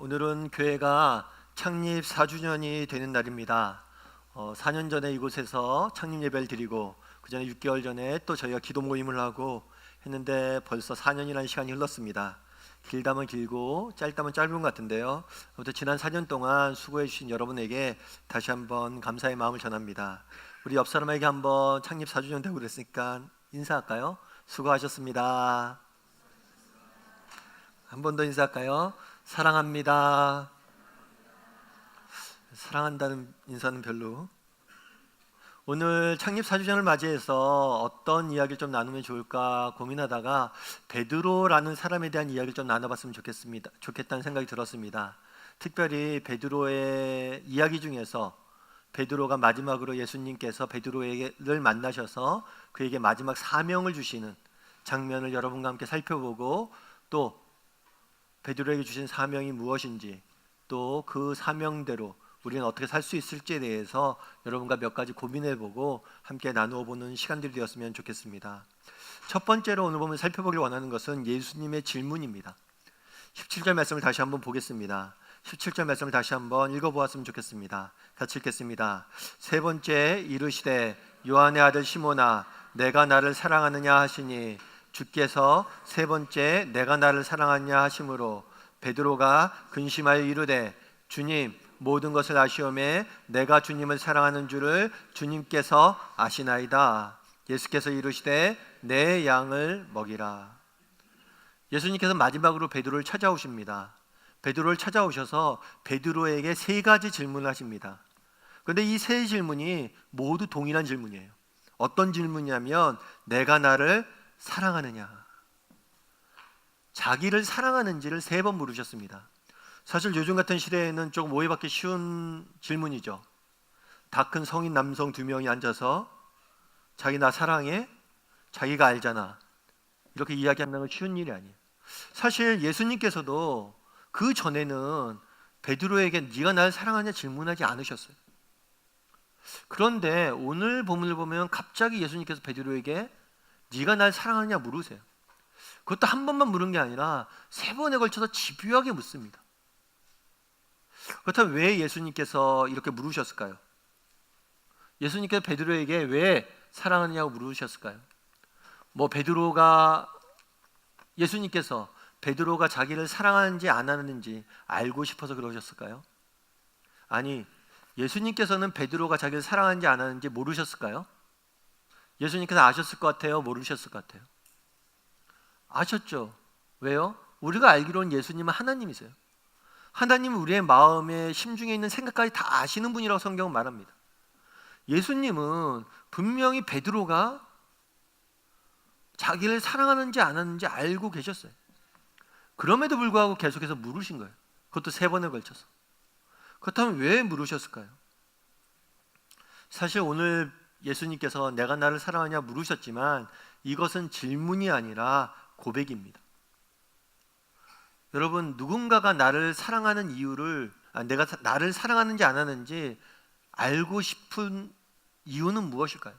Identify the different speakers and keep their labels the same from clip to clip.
Speaker 1: 오늘은 교회가 창립 4주년이 되는 날입니다. 4년 전에 이곳에서 창립 예배를 드리고 그 전에 6개월 전에 또 저희가 기도 모임을 하고 했는데 벌써 4년이라는 시간이 흘렀습니다. 길다면 길고 짧다면 짧은 것 같은데요. 아무튼 지난 4년 동안 수고해 주신 여러분에게 다시 한번 감사의 마음을 전합니다. 우리 옆 사람에게 한번 창립 4주년 되고 그랬으니까 인사할까요? 수고하셨습니다. 한 번 더 인사할까요? 사랑합니다. 사랑한다는 인사는 별로. 오늘 창립 4주년을 맞이해서 어떤 이야기를 좀 나누면 좋을까 고민하다가 베드로라는 사람에 대한 이야기를 좀 나눠봤으면 좋겠다는 생각이 들었습니다. 특별히 베드로의 이야기 중에서 베드로가 마지막으로 예수님께서 베드로를 만나셔서 그에게 마지막 사명을 주시는 장면을 여러분과 함께 살펴보고, 또 베드로에게 주신 사명이 무엇인지, 또 그 사명대로 우리는 어떻게 살 수 있을지에 대해서 여러분과 몇 가지 고민해보고 함께 나누어 보는 시간들이 되었으면 좋겠습니다. 첫 번째로 오늘 보면 살펴보길 원하는 것은 예수님의 질문입니다. 17절 말씀을 다시 한번 보겠습니다. 17절 말씀을 다시 한번 읽어보았으면 좋겠습니다. 같이 읽겠습니다. 세 번째 이르시되 요한의 아들 시몬아 내가 나를 사랑하느냐 하시니 주께서 세 번째 내가 나를 사랑하느냐 하심으로 베드로가 근심하여 이르되 주님 모든 것을 아시오매 내가 주님을 사랑하는 줄을 주님께서 아시나이다. 예수께서 이르시되 내 양을 먹이라. 예수님께서 마지막으로 베드로를 찾아오십니다. 베드로를 찾아오셔서 베드로에게 세 가지 질문을 하십니다. 그런데 이 세 질문이 모두 동일한 질문이에요. 어떤 질문이냐면 내가 나를 사랑하느냐, 자기를 사랑하는지를 세 번 물으셨습니다. 사실 요즘 같은 시대에는 조금 오해받기 쉬운 질문이죠. 다 큰 성인 남성 2명이 앉아서 자기 나 사랑해? 자기가 알잖아. 이렇게 이야기한다는 건 쉬운 일이 아니에요. 사실 예수님께서도 그 전에는 베드로에게 네가 나를 사랑하냐 질문하지 않으셨어요. 그런데 오늘 본문을 보면 갑자기 예수님께서 베드로에게 네가 날 사랑하느냐 물으세요. 그것도 한 번만 물은 게 아니라 세 번에 걸쳐서 집요하게 묻습니다. 그렇다면 왜 예수님께서 이렇게 물으셨을까요? 예수님께서 베드로에게 왜 사랑하느냐고 물으셨을까요? 예수님께서 베드로가 자기를 사랑하는지 안 하는지 알고 싶어서 그러셨을까요? 아니, 예수님께서는 베드로가 자기를 사랑하는지 안 하는지 모르셨을까요? 예수님께서 아셨을 것 같아요? 모르셨을 것 같아요? 아셨죠? 왜요? 우리가 알기로는 예수님은 하나님이세요. 하나님은 우리의 마음에 심중에 있는 생각까지 다 아시는 분이라고 성경은 말합니다. 예수님은 분명히 베드로가 자기를 사랑하는지 안 하는지 알고 계셨어요. 그럼에도 불구하고 계속해서 물으신 거예요. 그것도 세 번에 걸쳐서. 그렇다면 왜 물으셨을까요? 사실 오늘 예수님께서 내가 나를 사랑하냐 물으셨지만 이것은 질문이 아니라 고백입니다. 여러분, 누군가가 나를 사랑하는 이유를 내가 나를 사랑하는지 안 하는지 알고 싶은 이유는 무엇일까요?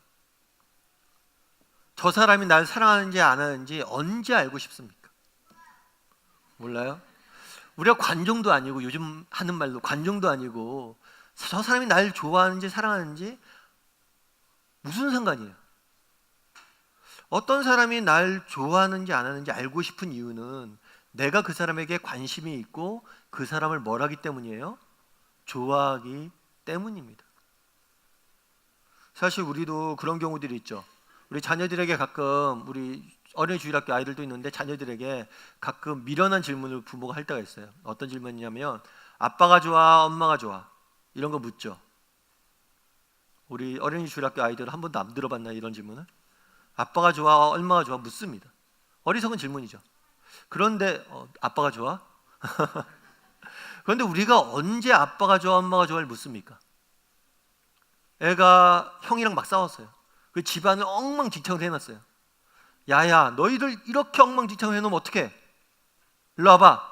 Speaker 1: 저 사람이 나를 사랑하는지 안 하는지 언제 알고 싶습니까? 몰라요? 우리가 관종도 아니고, 요즘 하는 말로 관종도 아니고, 저 사람이 나를 좋아하는지 사랑하는지 무슨 상관이에요? 어떤 사람이 날 좋아하는지 안 하는지 알고 싶은 이유는 내가 그 사람에게 관심이 있고 그 사람을 뭘 하기 때문이에요? 좋아하기 때문입니다. 사실 우리도 그런 경우들이 있죠. 우리 자녀들에게 가끔, 우리 어린이 주일학교 아이들도 있는데 자녀들에게 가끔 미련한 질문을 부모가 할 때가 있어요. 어떤 질문이냐면 아빠가 좋아, 엄마가 좋아? 이런 거 묻죠. 우리 어린이 주일학교 아이들은 한 번도 안 들어봤나요? 이런 질문을? 아빠가 좋아, 엄마가 좋아? 묻습니다. 어리석은 질문이죠. 그런데 아빠가 좋아? 그런데 우리가 언제 아빠가 좋아, 엄마가 좋아를 묻습니까? 애가 형이랑 막 싸웠어요. 그 집안을 엉망진창을 해놨어요. 야야, 너희들 이렇게 엉망진창을 해놓으면 어떡해? 일로 와봐.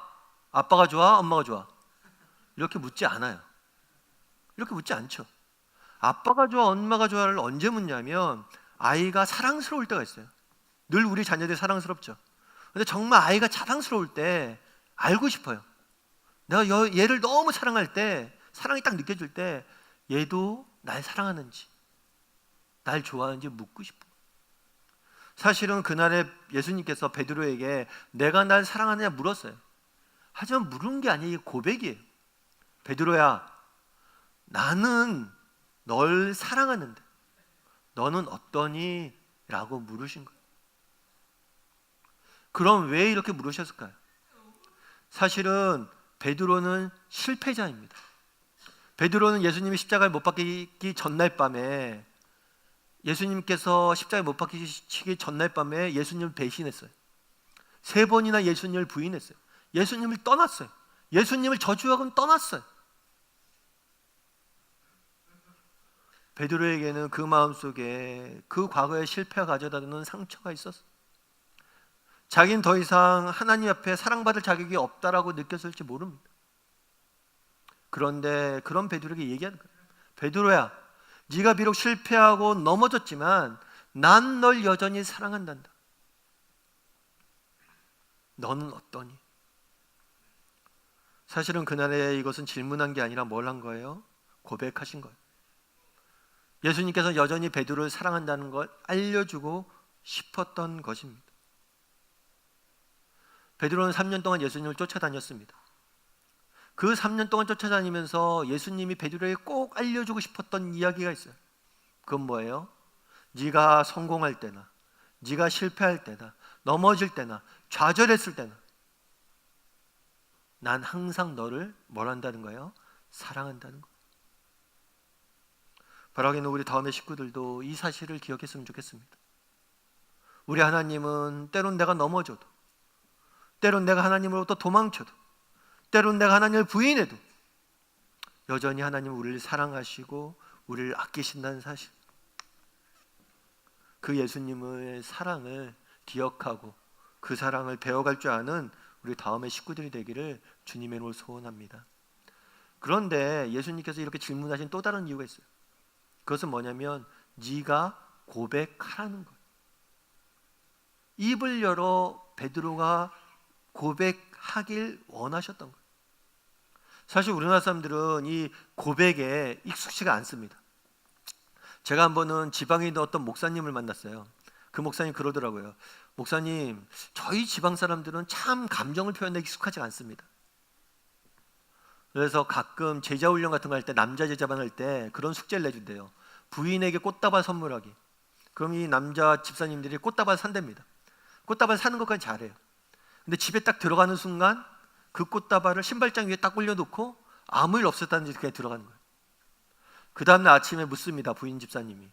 Speaker 1: 아빠가 좋아, 엄마가 좋아? 이렇게 묻지 않아요. 이렇게 묻지 않죠. 아빠가 좋아, 엄마가 좋아를 언제 묻냐면 아이가 사랑스러울 때가 있어요. 늘 우리 자녀들이 사랑스럽죠. 근데 정말 아이가 자랑스러울 때 알고 싶어요. 내가 얘를 너무 사랑할 때, 사랑이 딱 느껴질 때 얘도 날 사랑하는지, 날 좋아하는지 묻고 싶어. 사실은 그날에 예수님께서 베드로에게 내가 날 사랑하느냐 물었어요. 하지만 물은 게 아니에요. 고백이에요. 베드로야, 나는 널 사랑하는데 너는 어떠니? 라고 물으신 거예요. 그럼 왜 이렇게 물으셨을까요? 사실은 베드로는 실패자입니다. 베드로는 예수님이 십자가에 못 박히기 전날 밤에, 예수님께서 십자가에 못 박히기 전날 밤에 예수님을 배신했어요. 3번이나 예수님을 부인했어요. 예수님을 떠났어요. 예수님을 저주하고 떠났어요. 베드로에게는 그 마음속에 그 과거의 실패가 가져다 주는 상처가 있었어요. 자기는 더 이상 하나님 앞에 사랑받을 자격이 없다라고 느꼈을지 모릅니다. 그런데 그런 베드로에게 얘기하는 거예요. 베드로야, 네가 비록 실패하고 넘어졌지만 난 널 여전히 사랑한단다. 너는 어떠니? 사실은 그날에 이것은 질문한 게 아니라 뭘 한 거예요? 고백하신 거예요. 예수님께서 여전히 베드로를 사랑한다는 걸 알려주고 싶었던 것입니다. 베드로는 3년 동안 예수님을 쫓아다녔습니다. 그 3년 동안 쫓아다니면서 예수님이 베드로에게 꼭 알려주고 싶었던 이야기가 있어요. 그건 뭐예요? 네가 성공할 때나, 네가 실패할 때나, 넘어질 때나, 좌절했을 때나 난 항상 너를 뭘 한다는 거예요? 사랑한다는 거예요. 바라기는 우리 다음의 식구들도 이 사실을 기억했으면 좋겠습니다. 우리 하나님은 때론 내가 넘어져도, 때론 내가 하나님으로부터 도망쳐도, 때론 내가 하나님을 부인해도 여전히 하나님은 우리를 사랑하시고 우리를 아끼신다는 사실, 그 예수님의 사랑을 기억하고 그 사랑을 배워갈 줄 아는 우리 다음의 식구들이 되기를 주님의 이름으로 소원합니다. 그런데 예수님께서 이렇게 질문하신 또 다른 이유가 있어요. 그것은 뭐냐면 네가 고백하라는 거예요. 입을 열어 베드로가 고백하길 원하셨던 거예요. 사실 우리나라 사람들은 이 고백에 익숙치가 않습니다. 제가 한 번은 지방에 있는 어떤 목사님을 만났어요. 그 목사님 그러더라고요. 목사님, 저희 지방 사람들은 참 감정을 표현하기 익숙하지 않습니다. 그래서 가끔 제자훈련 같은 거 할 때, 남자 제자반 할 때 그런 숙제를 내준대요. 부인에게 꽃다발 선물하기. 그럼 이 남자 집사님들이 꽃다발 산답니다. 꽃다발 사는 것까지 잘해요. 근데 집에 딱 들어가는 순간 그 꽃다발을 신발장 위에 딱 올려놓고 아무 일 없었다는 듯이 그냥 들어가는 거예요. 그 다음날 아침에 묻습니다. 부인 집사님이,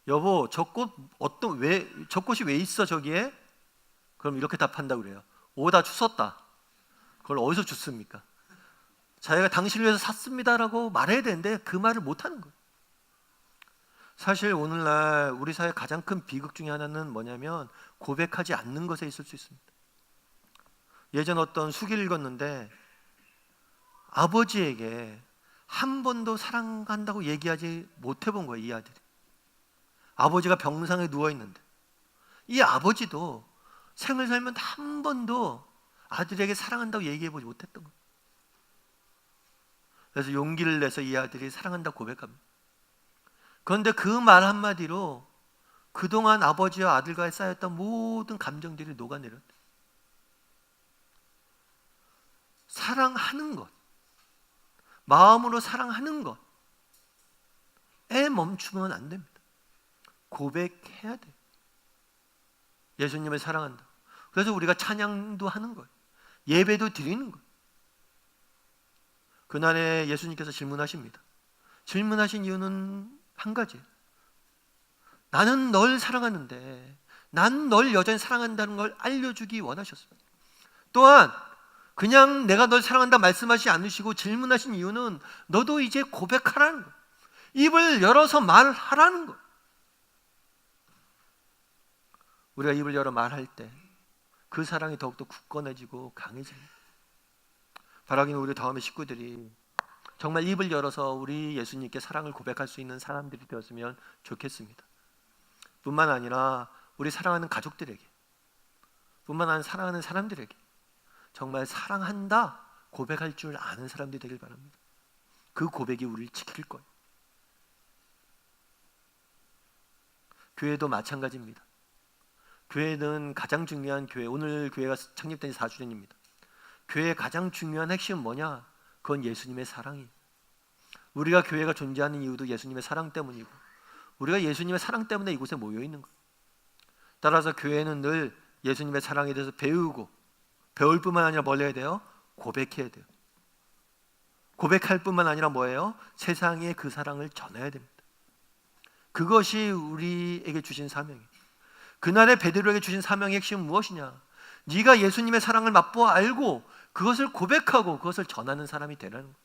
Speaker 1: 여보, 저 꽃이 왜 있어 저기에? 그럼 이렇게 답한다고 그래요. 오다 주웠다. 그걸 어디서 줬습니까? 자기가 당신을 위해서 샀습니다라고 말해야 되는데 그 말을 못하는 거예요. 사실 오늘날 우리 사회 가장 큰 비극 중에 하나는 뭐냐면 고백하지 않는 것에 있을 수 있습니다. 예전 어떤 수기를 읽었는데 아버지에게 한 번도 사랑한다고 얘기하지 못해본 거예요. 이 아들이. 아버지가 병상에 누워있는데 이 아버지도 생을 살면서 한 번도 아들에게 사랑한다고 얘기해보지 못했던 거예요. 그래서 용기를 내서 이 아들이 사랑한다고 고백합니다. 그런데 그 말 한마디로 그동안 아버지와 아들과의 쌓였던 모든 감정들이 녹아내렸대요. 사랑하는 것, 마음으로 사랑하는 것에 멈추면 안 됩니다. 고백해야 돼요. 예수님을 사랑한다. 그래서 우리가 찬양도 하는 거예요. 예배도 드리는 거예요. 그날에 예수님께서 질문하십니다. 질문하신 이유는 한 가지예요. 나는 널 사랑하는데, 난 널 여전히 사랑한다는 걸 알려주기 원하셨어요. 또한 그냥 내가 널 사랑한다 말씀하시지 않으시고 질문하신 이유는 너도 이제 고백하라는 거예요. 입을 열어서 말하라는 거예요. 우리가 입을 열어 말할 때 그 사랑이 더욱더 굳건해지고 강해집니다. 바라기는 우리 다음의 식구들이 정말 입을 열어서 우리 예수님께 사랑을 고백할 수 있는 사람들이 되었으면 좋겠습니다. 뿐만 아니라 우리 사랑하는 가족들에게, 뿐만 아니라 사랑하는 사람들에게 정말 사랑한다 고백할 줄 아는 사람들이 되길 바랍니다. 그 고백이 우리를 지킬 거예요. 교회도 마찬가지입니다. 교회는 가장 중요한 교회, 오늘 교회가 창립된 지 4주년입니다. 교회의 가장 중요한 핵심은 뭐냐? 그건 예수님의 사랑이에요. 우리가 교회가 존재하는 이유도 예수님의 사랑 때문이고, 우리가 예수님의 사랑 때문에 이곳에 모여 있는 거예요. 따라서 교회는 늘 예수님의 사랑에 대해서 배우고, 배울 뿐만 아니라 뭘 해야 돼요? 고백해야 돼요. 고백할 뿐만 아니라 뭐예요? 세상에 그 사랑을 전해야 됩니다. 그것이 우리에게 주신 사명이에요. 그날의 베드로에게 주신 사명의 핵심은 무엇이냐? 네가 예수님의 사랑을 맛보아 알고 그것을 고백하고 그것을 전하는 사람이 되라는 거예요.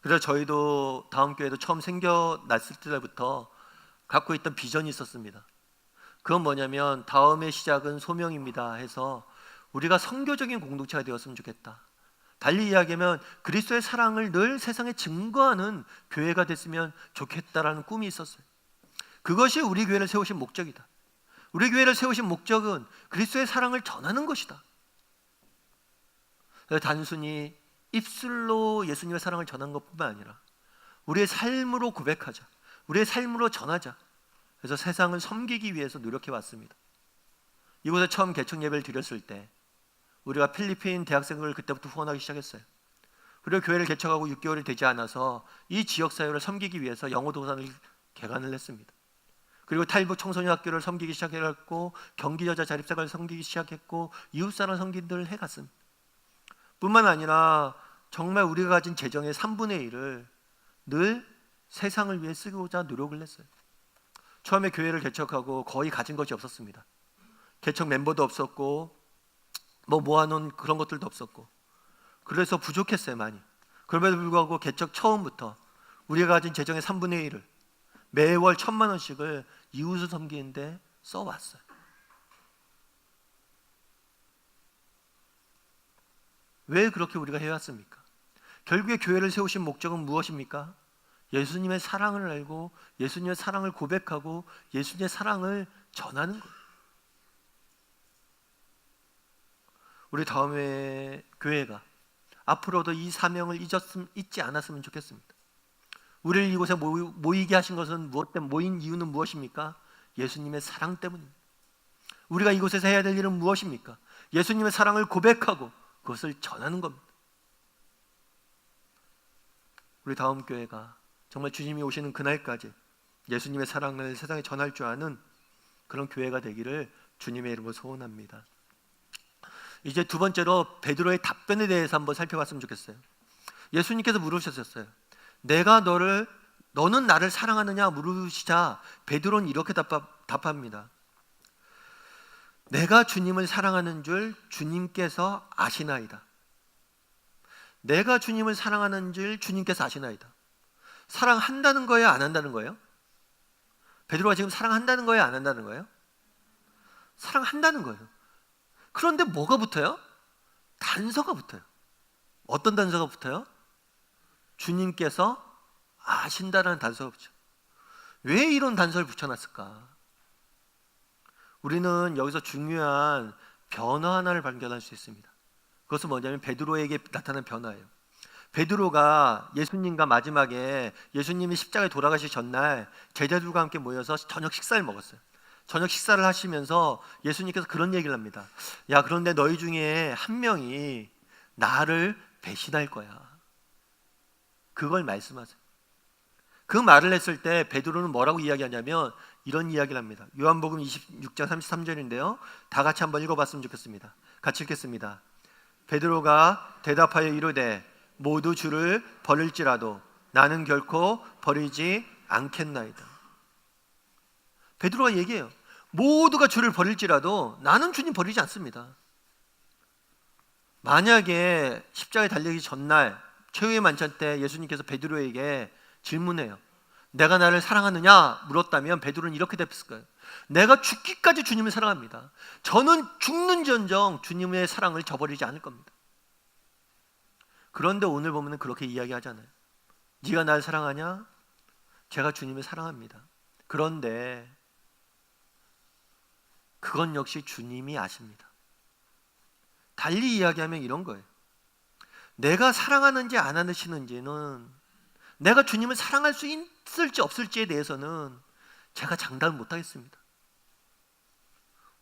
Speaker 1: 그래서 저희도 다음 교회도 처음 생겨났을 때부터 갖고 있던 비전이 있었습니다. 그건 뭐냐면 다음의 시작은 소명입니다 해서 우리가 선교적인 공동체가 되었으면 좋겠다. 달리 이야기하면 그리스도의 사랑을 늘 세상에 증거하는 교회가 됐으면 좋겠다라는 꿈이 있었어요. 그것이 우리 교회를 세우신 목적이다. 우리 교회를 세우신 목적은 그리스도의 사랑을 전하는 것이다. 단순히 입술로 예수님의 사랑을 전한 것뿐만 아니라 우리의 삶으로 고백하자, 우리의 삶으로 전하자. 그래서 세상을 섬기기 위해서 노력해 왔습니다. 이곳에 처음 개척 예배를 드렸을 때 우리가 필리핀 대학생을 그때부터 후원하기 시작했어요. 그리고 교회를 개척하고 6개월이 되지 않아서 이 지역사회를 섬기기 위해서 영어도서관을 개관을 했습니다. 그리고 탈북 청소년 학교를 섬기기 시작했고, 경기 여자 자립생을 섬기기 시작했고, 이웃사람 섬기기를 해갔습니다. 뿐만 아니라 정말 우리가 가진 재정의 3분의 1을 늘 세상을 위해 쓰고자 노력을 했어요. 처음에 교회를 개척하고 거의 가진 것이 없었습니다. 개척 멤버도 없었고 모아놓은 그런 것들도 없었고, 그래서 부족했어요, 많이. 그럼에도 불구하고 개척 처음부터 우리가 가진 재정의 3분의 1을 매월 1,000만 원씩을 이웃을 섬기는데 써왔어요. 왜 그렇게 우리가 해왔습니까? 결국에 교회를 세우신 목적은 무엇입니까? 예수님의 사랑을 알고 예수님의 사랑을 고백하고 예수님의 사랑을 전하는 거예요. 우리 다음에 교회가 앞으로도 이 사명을 잊지 않았으면 좋겠습니다. 우리를 이곳에 모이게 하신 것은 무엇 때문에, 모인 이유는 무엇입니까? 예수님의 사랑 때문입니다. 우리가 이곳에서 해야 될 일은 무엇입니까? 예수님의 사랑을 고백하고 그것을 전하는 겁니다. 우리 다음 교회가 정말 주님이 오시는 그날까지 예수님의 사랑을 세상에 전할 줄 아는 그런 교회가 되기를 주님의 이름으로 소원합니다. 이제 두 번째로 베드로의 답변에 대해서 한번 살펴봤으면 좋겠어요. 예수님께서 물으셨어요. 너는 나를 사랑하느냐 물으시자 베드로는 이렇게 답합니다. 내가 주님을 사랑하는 줄 주님께서 아시나이다. 내가 주님을 사랑하는 줄 주님께서 아시나이다. 사랑한다는 거예요? 안 한다는 거예요? 베드로가 지금 사랑한다는 거예요? 안 한다는 거예요? 사랑한다는 거예요. 그런데 뭐가 붙어요? 단서가 붙어요. 어떤 단서가 붙어요? 주님께서 아신다라는 단서가 붙여요. 왜 이런 단서를 붙여놨을까? 우리는 여기서 중요한 변화 하나를 발견할 수 있습니다. 그것은 뭐냐면 베드로에게 나타난 변화예요. 베드로가 예수님과 마지막에 예수님이 십자가에 돌아가시기 전날 제자들과 함께 모여서 저녁 식사를 먹었어요. 저녁 식사를 하시면서 예수님께서 그런 얘기를 합니다. 야, 그런데 너희 중에 한 명이 나를 배신할 거야. 그걸 말씀하세요. 그 말을 했을 때 베드로는 뭐라고 이야기하냐면 이런 이야기를 합니다. 요한복음 26장 33절인데요. 다 같이 한번 읽어봤으면 좋겠습니다. 같이 읽겠습니다. 베드로가 대답하여 이르되 모두 주를 버릴지라도 나는 결코 버리지 않겠나이다. 베드로가 얘기해요. 모두가 주를 버릴지라도 나는 주님 버리지 않습니다. 만약에 십자가에 달리기 전날 최후의 만찬 때 예수님께서 베드로에게 질문해요. 내가 나를 사랑하느냐 물었다면 베드로는 이렇게 답했을 거예요. 내가 죽기까지 주님을 사랑합니다. 저는 죽는지언정 주님의 사랑을 저버리지 않을 겁니다. 그런데 오늘 보면 그렇게 이야기하잖아요. 네가 날 사랑하냐? 제가 주님을 사랑합니다. 그런데 그건 역시 주님이 아십니다. 달리 이야기하면 이런 거예요. 내가 사랑하는지 안 하시는지는, 내가 주님을 사랑할 수 있을지 없을지에 대해서는 제가 장담을 못하겠습니다.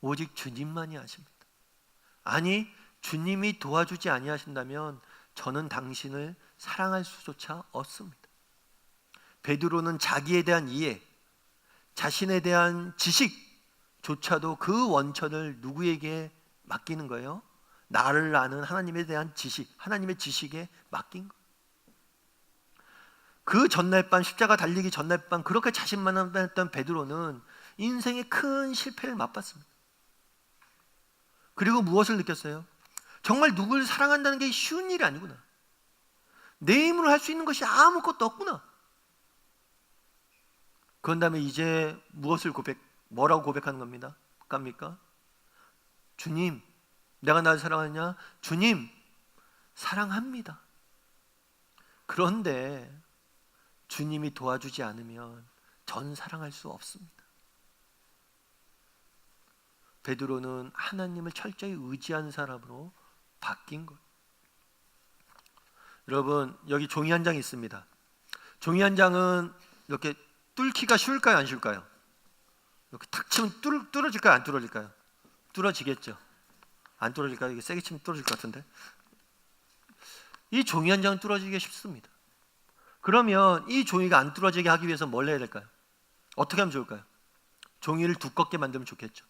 Speaker 1: 오직 주님만이 아십니다. 아니, 주님이 도와주지 아니하신다면 저는 당신을 사랑할 수조차 없습니다. 베드로는 자기에 대한 이해, 자신에 대한 지식조차도 그 원천을 누구에게 맡기는 거예요? 나를 아는 하나님에 대한 지식, 하나님의 지식에 맡긴 거예요. 그 전날 밤, 십자가 달리기 전날 밤 그렇게 자신만만했던 베드로는 인생의 큰 실패를 맛봤습니다. 그리고 무엇을 느꼈어요? 정말 누구를 사랑한다는 게 쉬운 일이 아니구나. 내 힘으로 할 수 있는 것이 아무것도 없구나. 그런 다음에 이제 뭐라고 고백하는 겁니까? 주님, 내가 나를 사랑하느냐? 주님, 사랑합니다. 그런데 주님이 도와주지 않으면 전 사랑할 수 없습니다. 베드로는 하나님을 철저히 의지한 사람으로 바뀐 거예요. 여러분, 여기 종이 한 장 있습니다. 종이 한 장은 이렇게 뚫기가 쉬울까요, 안 쉬울까요? 이렇게 탁 치면 뚫어질까요, 안 뚫어질까요? 뚫어지겠죠. 안 뚫어질까요? 이게 세게 치면 뚫어질 것 같은데. 이 종이 한 장은 뚫어지기가 쉽습니다. 그러면 이 종이가 안 뚫어지게 하기 위해서 뭘 해야 될까요? 어떻게 하면 좋을까요? 종이를 두껍게 만들면 좋겠죠.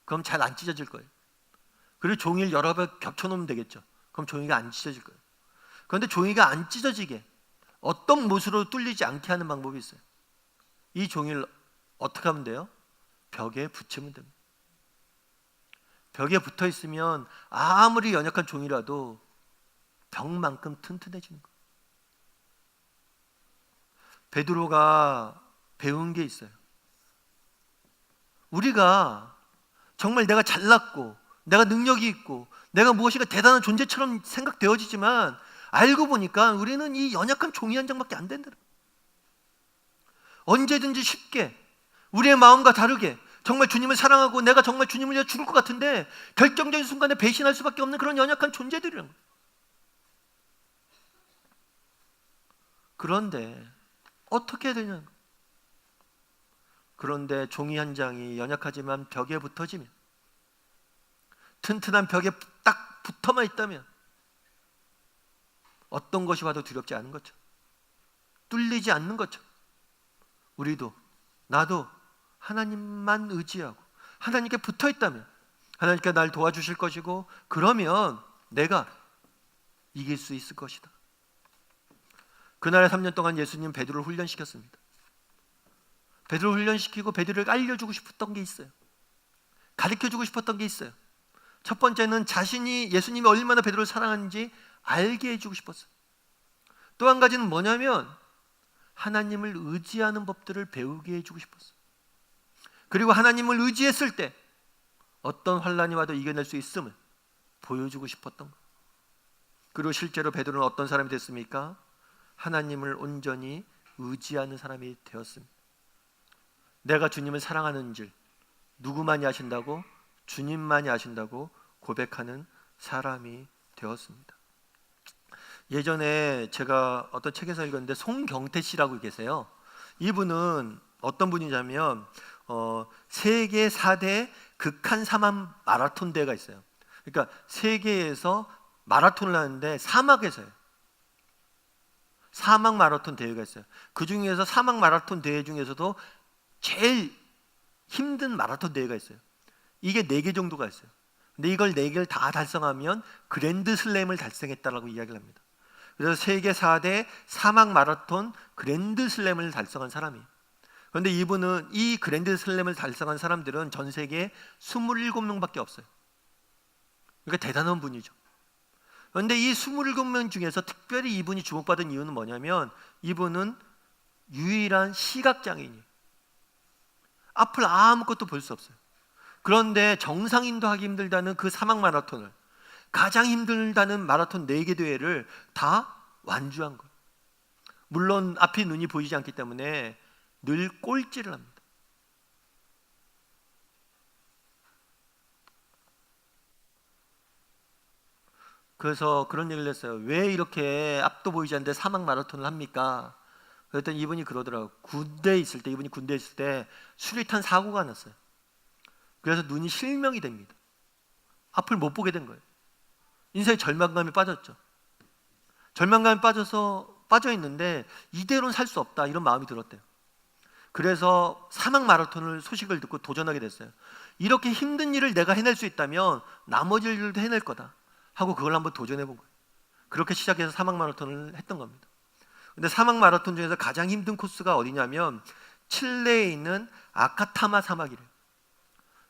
Speaker 1: 그럼 잘 안 찢어질 거예요. 그리고 종이를 여러 번 겹쳐놓으면 되겠죠. 그럼 종이가 안 찢어질 거예요. 그런데 종이가 안 찢어지게 어떤 못으로 뚫리지 않게 하는 방법이 있어요. 이 종이를 어떻게 하면 돼요? 벽에 붙이면 됩니다. 벽에 붙어 있으면 아무리 연약한 종이라도 벽만큼 튼튼해지는 거예요. 베드로가 배운 게 있어요. 우리가 정말 내가 잘났고 내가 능력이 있고 내가 무엇인가 대단한 존재처럼 생각되어지지만 알고 보니까 우리는 이 연약한 종이 한 장밖에 안 된다. 언제든지 쉽게 우리의 마음과 다르게 정말 주님을 사랑하고 내가 정말 주님을 위해 죽을 것 같은데 결정적인 순간에 배신할 수밖에 없는 그런 연약한 존재들이란 거예요. 그런데 어떻게 해야 되냐? 그런데 종이 한 장이 연약하지만 벽에 붙어지면, 튼튼한 벽에 딱 붙어만 있다면 어떤 것이 와도 두렵지 않은 것처럼, 뚫리지 않는 것처럼 우리도 나도 하나님만 의지하고 하나님께 붙어 있다면 하나님께 날 도와주실 것이고 그러면 내가 이길 수 있을 것이다. 그날에 3년 동안 예수님 베드로를 훈련시켰습니다. 베드로를 훈련시키고 베드로를 알려주고 싶었던 게 있어요. 가르쳐주고 싶었던 게 있어요. 첫 번째는 자신이 예수님이 얼마나 베드로를 사랑하는지 알게 해주고 싶었어요. 또 한 가지는 뭐냐면 하나님을 의지하는 법들을 배우게 해주고 싶었어요. 그리고 하나님을 의지했을 때 어떤 환난이 와도 이겨낼 수 있음을 보여주고 싶었던 거예요. 그리고 실제로 베드로는 어떤 사람이 됐습니까? 하나님을 온전히 의지하는 사람이 되었습니다. 내가 주님을 사랑하는 줄 누구만이 아신다고? 주님만이 아신다고 고백하는 사람이 되었습니다. 예전에 제가 어떤 책에서 읽었는데 송경태 씨라고 계세요. 이분은 어떤 분이냐면 세계 4대 극한 사막 마라톤 대회가 있어요. 그러니까 세계에서 마라톤을 하는데 사막에서요. 사막 마라톤 대회가 있어요. 그 중에서 사막 마라톤 대회 중에서도 제일 힘든 마라톤 대회가 있어요. 이게 4개 정도가 있어요. 근데 이걸 4개를 다 달성하면 그랜드 슬램을 달성했다라고 이야기를 합니다. 그래서 세계 4대 사막 마라톤 그랜드 슬램을 달성한 사람이에요. 그런데 이분은 이 그랜드 슬램을 달성한 사람들은 전 세계에 27명밖에 없어요. 그러니까 대단한 분이죠. 그런데 이 27명 중에서 특별히 이분이 주목받은 이유는 뭐냐면 이분은 유일한 시각장애인이에요. 앞을 아무것도 볼 수 없어요. 그런데 정상인도 하기 힘들다는 그 사막 마라톤을, 가장 힘들다는 마라톤 4개 대회를 다 완주한 거예요. 물론 앞이 눈이 보이지 않기 때문에 늘 꼴찌를 합니다. 그래서 그런 얘기를 했어요. 왜 이렇게 앞도 보이지 않는데 사막 마라톤을 합니까? 그랬더니 이분이 그러더라고요. 이분이 군대에 있을 때 수리탄 사고가 났어요. 그래서 눈이 실명이 됩니다. 앞을 못 보게 된 거예요. 인생의 절망감에 빠졌죠. 절망감에 빠져 있는데 이대로는 살 수 없다, 이런 마음이 들었대요. 그래서 사막 마라톤을 소식을 듣고 도전하게 됐어요. 이렇게 힘든 일을 내가 해낼 수 있다면 나머지 일들도 해낼 거다 하고 그걸 한번 도전해 본 거예요. 그렇게 시작해서 사막 마라톤을 했던 겁니다. 근데 사막 마라톤 중에서 가장 힘든 코스가 어디냐면 칠레에 있는 아카타마 사막이래요.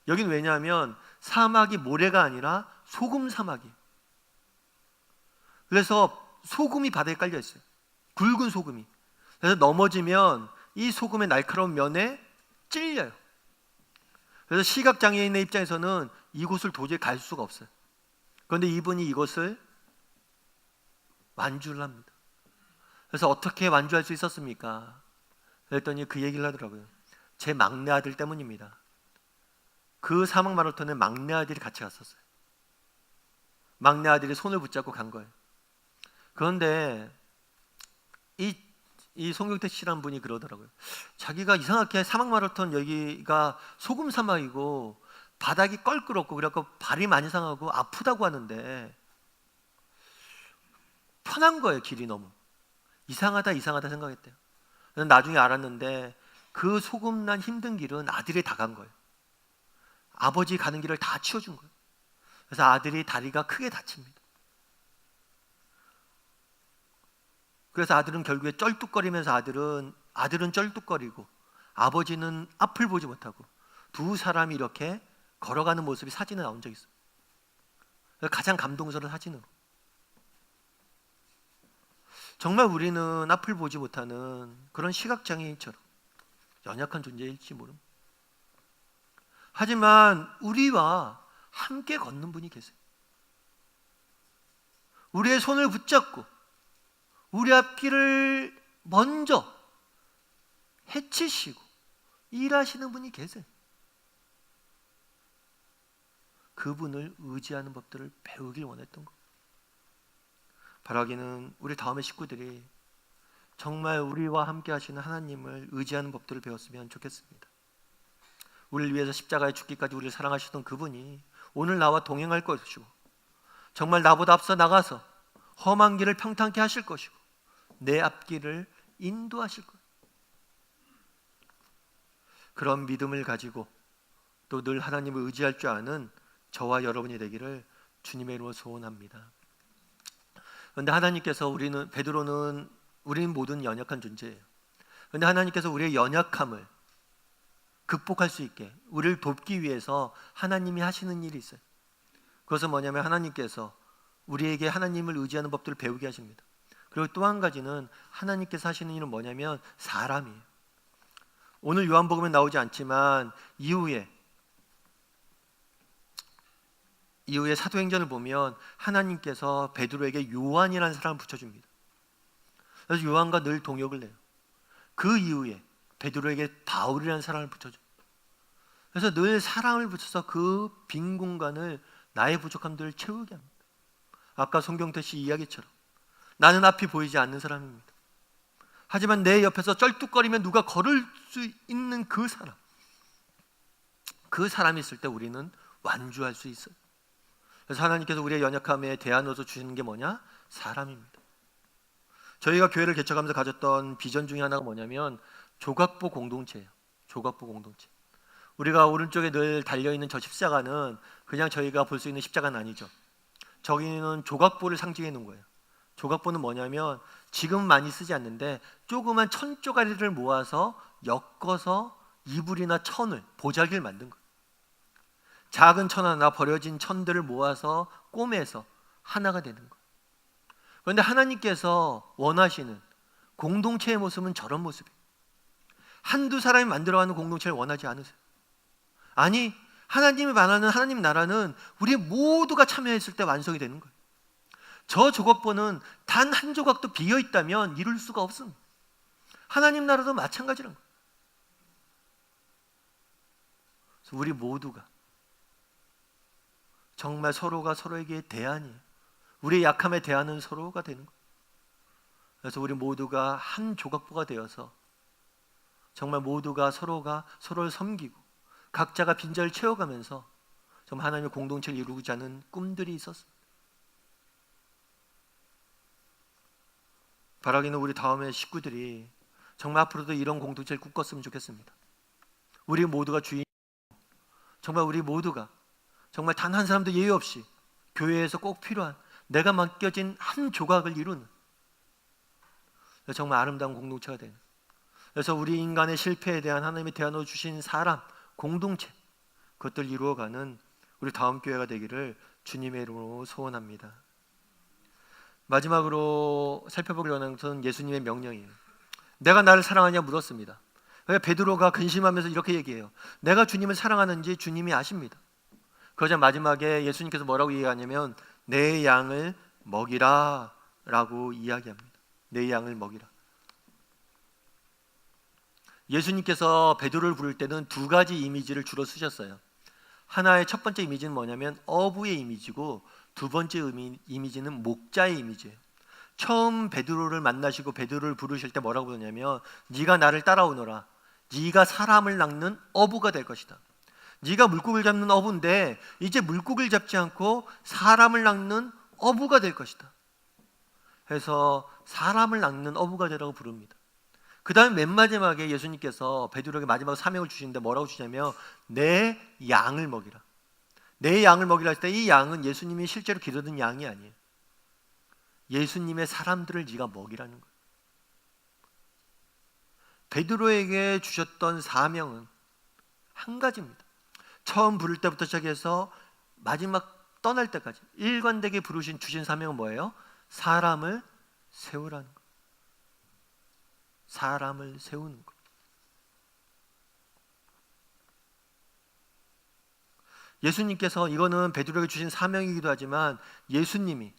Speaker 1: 여긴 왜냐하면 사막이 모래가 아니라 소금 사막이에요. 그래서 소금이 바다에 깔려 있어요. 굵은 소금이. 그래서 넘어지면 이 소금의 날카로운 면에 찔려요. 그래서 시각장애인의 입장에서는 이곳을 도저히 갈 수가 없어요. 그런데 이분이 이곳을 완주를 합니다. 그래서 어떻게 완주할 수 있었습니까? 그랬더니 그 얘기를 하더라고요. 제 막내 아들 때문입니다. 그 사막 마라톤에 막내 아들이 같이 갔었어요. 막내 아들이 손을 붙잡고 간 거예요. 그런데 이 송경택 씨라는 분이 그러더라고요. 자기가 이상하게 사막 마라톤 여기가 소금 사막이고 바닥이 껄끄럽고 그래갖고 발이 많이 상하고 아프다고 하는데 편한 거예요. 길이 너무 이상하다 생각했대요. 나중에 알았는데 그 소금난 힘든 길은 아들이 다 간 거예요. 아버지 가는 길을 다 치워준 거예요. 그래서 아들이 다리가 크게 다칩니다. 그래서 아들은 결국에 쩔뚝거리면서 아들은 쩔뚝거리고 아버지는 앞을 보지 못하고 두 사람이 이렇게 걸어가는 모습이 사진에 나온 적이 있어요. 가장 감동스러운 사진으로. 정말 우리는 앞을 보지 못하는 그런 시각장애인처럼 연약한 존재일지 모릅니다. 하지만 우리와 함께 걷는 분이 계세요. 우리의 손을 붙잡고 우리 앞길을 먼저 헤치시고 일하시는 분이 계세요. 그분을 의지하는 법들을 배우길 원했던 것. 바라기는 우리 다음의 식구들이 정말 우리와 함께 하시는 하나님을 의지하는 법들을 배웠으면 좋겠습니다. 우리를 위해서 십자가에 죽기까지 우리를 사랑하시던 그분이 오늘 나와 동행할 것이고 정말 나보다 앞서 나가서 험한 길을 평탄케 하실 것이고 내 앞길을 인도하실 거예요. 그런 믿음을 가지고 또 늘 하나님을 의지할 줄 아는 저와 여러분이 되기를 주님의 이름으로 소원합니다. 그런데 하나님께서 우리는 모든 연약한 존재예요. 그런데 하나님께서 우리의 연약함을 극복할 수 있게 우리를 돕기 위해서 하나님이 하시는 일이 있어요. 그것은 뭐냐면 하나님께서 우리에게 하나님을 의지하는 법들을 배우게 하십니다. 그리고 또 한 가지는 하나님께서 하시는 일은 뭐냐면 사람이에요. 오늘 요한복음에 나오지 않지만 이후에 사도행전을 보면 하나님께서 베드로에게 요한이라는 사람을 붙여줍니다. 그래서 요한과 늘 동역을 해요. 그 이후에 베드로에게 바울이라는 사람을 붙여줘요. 그래서 늘 사람을 붙여서 그 빈 공간을 나의 부족함들을 채우게 합니다. 아까 송경태 씨 이야기처럼 나는 앞이 보이지 않는 사람입니다. 하지만 내 옆에서 쩔뚝거리면 누가 걸을 수 있는 그 사람이 있을 때 우리는 완주할 수 있어요. 그래서 하나님께서 우리의 연약함에 대안으로 주시는 게 뭐냐? 사람입니다. 저희가 교회를 개척하면서 가졌던 비전 중에 하나가 뭐냐면 조각보 공동체예요. 조각보 공동체. 우리가 오른쪽에 늘 달려있는 저 십자가는 그냥 저희가 볼 수 있는 십자가는 아니죠. 저기는 조각보를 상징해 놓은 거예요. 조각보는 뭐냐면 지금 많이 쓰지 않는데 조그만 천 쪼가리를 모아서 엮어서 이불이나 천을, 보자기를 만든 거예요. 작은 천 하나, 버려진 천들을 모아서 꼬매서 하나가 되는 거예요. 그런데 하나님께서 원하시는 공동체의 모습은 저런 모습이에요. 한두 사람이 만들어가는 공동체를 원하지 않으세요. 아니, 하나님이 말하는 하나님 나라는 우리 모두가 참여했을 때 완성이 되는 거예요. 저 조각보는 단 한 조각도 비어있다면 이룰 수가 없습니다. 하나님 나라도 마찬가지란 거예요. 그래서 우리 모두가 정말 서로가 서로에게 대안이에요. 우리의 약함에 대하는 서로가 되는 거예요. 그래서 우리 모두가 한 조각부가 되어서 정말 모두가 서로가 서로를 섬기고 각자가 빈자를 채워가면서 정말 하나님의 공동체를 이루고자 하는 꿈들이 있었습니다. 바라기는 우리 다음의 식구들이 정말 앞으로도 이런 공동체를 꿈꿨으면 좋겠습니다. 우리 모두가 주인, 정말 우리 모두가 정말 단 한 사람도 예외 없이 교회에서 꼭 필요한 내가 맡겨진 한 조각을 이루는 정말 아름다운 공동체가 되는, 그래서 우리 인간의 실패에 대한 하나님이 대안으로 주신 사람, 공동체, 그것들 이루어가는 우리 다음 교회가 되기를 주님의 이름으로 소원합니다. 마지막으로 살펴보기로 하는 것은 예수님의 명령이에요. 내가 나를 사랑하냐 물었습니다. 그러니까 베드로가 근심하면서 이렇게 얘기해요. 내가 주님을 사랑하는지 주님이 아십니다. 그러자 마지막에 예수님께서 뭐라고 얘기하냐면 내 양을 먹이라 라고 이야기합니다. 내 양을 먹이라. 예수님께서 베드로를 부를 때는 두 가지 이미지를 주로 쓰셨어요. 하나의 첫 번째 이미지는 뭐냐면 어부의 이미지고, 두 번째 이미지는 목자의 이미지예요. 처음 베드로를 만나시고 베드로를 부르실 때 뭐라고 그러냐면 네가 나를 따라오너라. 네가 사람을 낚는 어부가 될 것이다. 네가 물고기를 잡는 어부인데 이제 물고기를 잡지 않고 사람을 낚는 어부가 될 것이다. 해서 사람을 낚는 어부가 되라고 부릅니다. 그 다음에 맨 마지막에 예수님께서 베드로에게 마지막 사명을 주시는데 뭐라고 주시냐면 내 양을 먹이라. 내 양을 먹이라 할 때 이 양은 예수님이 실제로 기르던 양이 아니에요. 예수님의 사람들을 네가 먹이라는 거예요. 베드로에게 주셨던 사명은 한 가지입니다. 처음 부를 때부터 시작해서 마지막 떠날 때까지 일관되게 주신 사명은 뭐예요? 사람을 세우라는 거. 사람을 세우는 것. 예수님께서, 이거는 베드로에게 주신 사명이기도 하지만 예수님이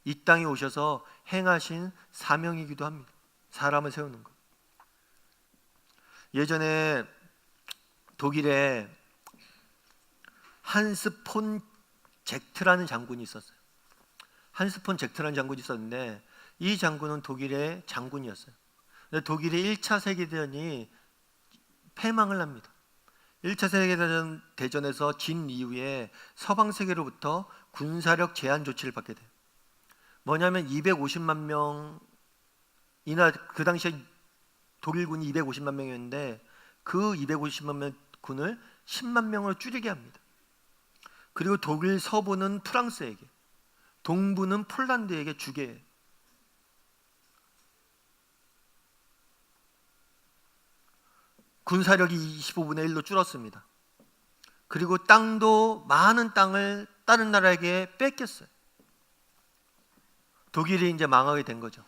Speaker 1: 이 땅에 오셔서 행하신 사명이기도 합니다. 사람을 세우는 것. 예전에 독일에 한스 폰 젝트라는 장군이 있었어요. 한스 폰 젝트라는 장군이 있었는데 이 장군은 독일의 장군이었어요. 독일의 1차 세계대전이 패망을 합니다. 1차 세계대전에서 진 이후에 서방 세계로부터 군사력 제한 조치를 받게 돼요. 뭐냐면 250만 명이나, 그 당시에 독일군이 250만 명이었는데 그 250만 명 군을 10만 명으로 줄이게 합니다. 그리고 독일 서부는 프랑스에게, 동부는 폴란드에게 주게 해요. 군사력이 25분의 1로 줄었습니다. 그리고 땅도 많은 땅을 다른 나라에게 뺏겼어요. 독일이 이제 망하게 된 거죠.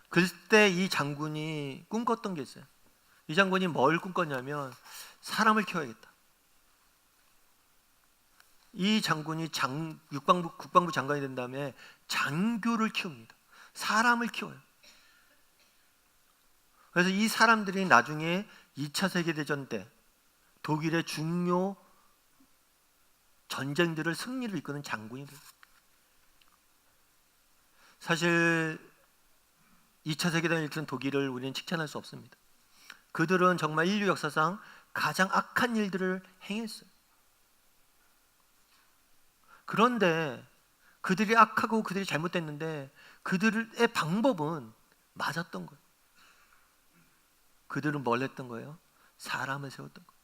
Speaker 1: 그때 이 장군이 꿈꿨던 게 있어요. 이 장군이 뭘 꿈꿨냐면 사람을 키워야겠다. 이 장군이 국방부 장관이 된 다음에 장교를 키웁니다. 사람을 키워요. 그래서 이 사람들이 나중에 2차 세계대전 때 독일의 중요 전쟁들을 승리를 이끄는 장군이 돼요. 사실 2차 세계대전을 일으킨 독일을 우리는 칭찬할 수 없습니다. 그들은 정말 인류 역사상 가장 악한 일들을 행했어요. 그런데 그들이 악하고 그들이 잘못됐는데 그들의 방법은 맞았던 거예요. 그들은 뭘 했던 거예요? 사람을 세웠던 거예요.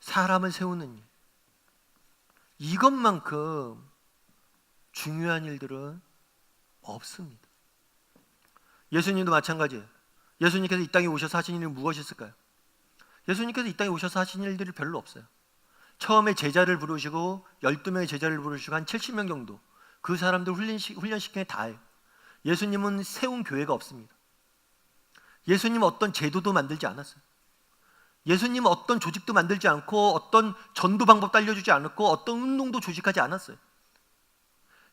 Speaker 1: 사람을 세우는 일, 이것만큼 중요한 일들은 없습니다. 예수님도 마찬가지예요. 예수님께서 이 땅에 오셔서 하신 일은 무엇이 있을까요? 예수님께서 이 땅에 오셔서 하신 일들이 별로 없어요. 처음에 제자를 부르시고 12명의 제자를 부르시고 한 70명 정도 그 사람들 훈련시킨 게 다예요. 예수님은 세운 교회가 없습니다. 예수님은 어떤 제도도 만들지 않았어요. 예수님은 어떤 조직도 만들지 않고 어떤 전도 방법도 알려주지 않았고 어떤 운동도 조직하지 않았어요.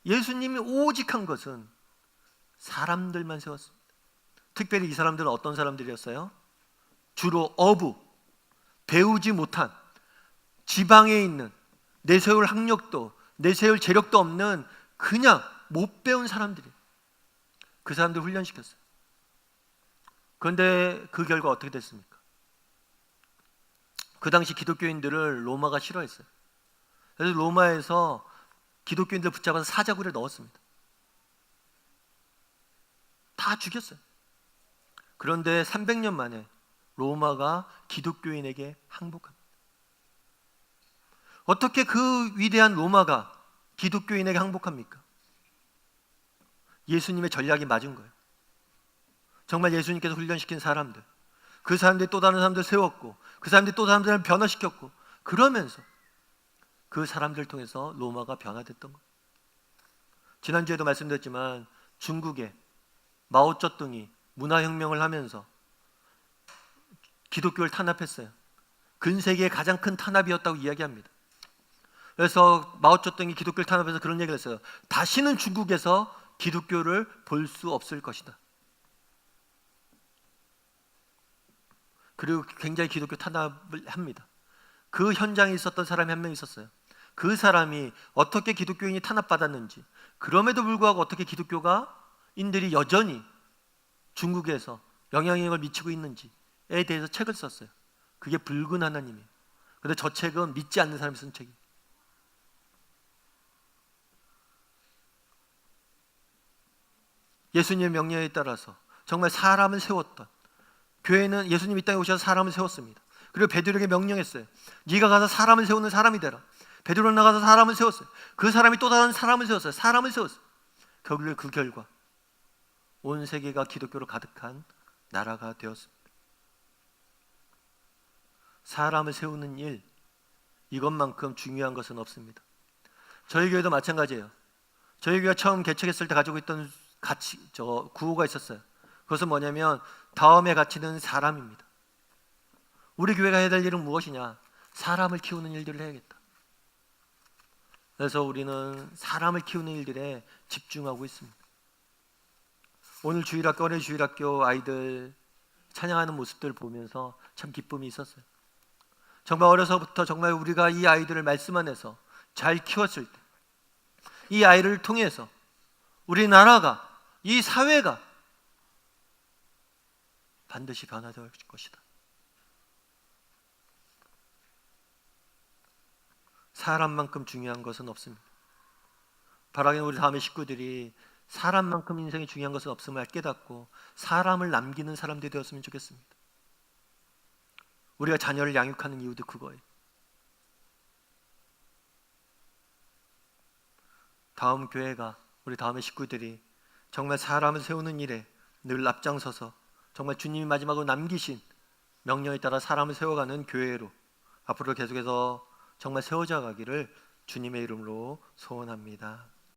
Speaker 1: 예수님이 오직 한 것은 사람들만 세웠습니다. 특별히 이 사람들은 어떤 사람들이었어요? 주로 어부, 배우지 못한 지방에 있는 내세울 학력도 내세울 재력도 없는 그냥 못 배운 사람들이, 그 사람들 훈련시켰어요. 그런데 그 결과 어떻게 됐습니까? 그 당시 기독교인들을 로마가 싫어했어요. 그래서 로마에서 기독교인들 붙잡아서 사자굴에 넣었습니다. 다 죽였어요. 그런데 300년 만에 로마가 기독교인에게 항복합니다. 어떻게 그 위대한 로마가 기독교인에게 항복합니까? 예수님의 전략이 맞은 거예요. 정말 예수님께서 훈련시킨 사람들, 그 사람들이 또 다른 사람들 세웠고, 그 사람들이 또 다른 사람을 변화시켰고, 그러면서 그 사람들 통해서 로마가 변화됐던 거예요. 지난주에도 말씀드렸지만 중국에 마오쩌둥이 문화혁명을 하면서 기독교를 탄압했어요. 근세기의 가장 큰 탄압이었다고 이야기합니다. 그래서 마오쩌둥이 기독교를 탄압해서 그런 얘기를 했어요. 다시는 중국에서 기독교를 볼 수 없을 것이다. 그리고 굉장히 기독교 탄압을 합니다. 그 현장에 있었던 사람이 한 명 있었어요. 그 사람이 어떻게 기독교인이 탄압받았는지, 그럼에도 불구하고 어떻게 기독교인들이 여전히 중국에서 영향력을 미치고 있는지에 대해서 책을 썼어요. 그게 붉은 하나님이에요. 그런데 저 책은 믿지 않는 사람이 쓴 책이에요. 예수님의 명령에 따라서 정말 사람을 세웠던, 교회는 예수님이 이 땅에 오셔서 사람을 세웠습니다. 그리고 베드로에게 명령했어요. 네가 가서 사람을 세우는 사람이 되라. 베드로는 나가서 사람을 세웠어요. 그 사람이 또 다른 사람을 세웠어요. 사람을 세웠어요. 결국 그 결과 온 세계가 기독교로 가득한 나라가 되었습니다. 사람을 세우는 일, 이것만큼 중요한 것은 없습니다. 저희 교회도 마찬가지예요. 저희 교회가 처음 개척했을 때 가지고 있던 구호가 있었어요. 그것은 뭐냐면 다음의 가치는 사람입니다. 우리 교회가 해야 될 일은 무엇이냐? 사람을 키우는 일들을 해야겠다. 그래서 우리는 사람을 키우는 일들에 집중하고 있습니다. 오늘 주일학교, 어린이 주일학교 아이들 찬양하는 모습들을 보면서 참 기쁨이 있었어요. 정말 어려서부터 정말 우리가 이 아이들을 말씀 안에서 잘 키웠을 때, 이 아이를 통해서 우리나라가, 이 사회가 반드시 변화될 것이다. 사람만큼 중요한 것은 없습니다. 바라기는 우리 다음의 식구들이 사람만큼 인생이 중요한 것은 없음을 깨닫고 사람을 남기는 사람들이 되었으면 좋겠습니다. 우리가 자녀를 양육하는 이유도 그거예요. 다음 교회가, 우리 다음의 식구들이 정말 사람을 세우는 일에 늘 앞장서서 정말 주님이 마지막으로 남기신 명령에 따라 사람을 세워가는 교회로 앞으로 계속해서 정말 세워져 가기를 주님의 이름으로 소원합니다.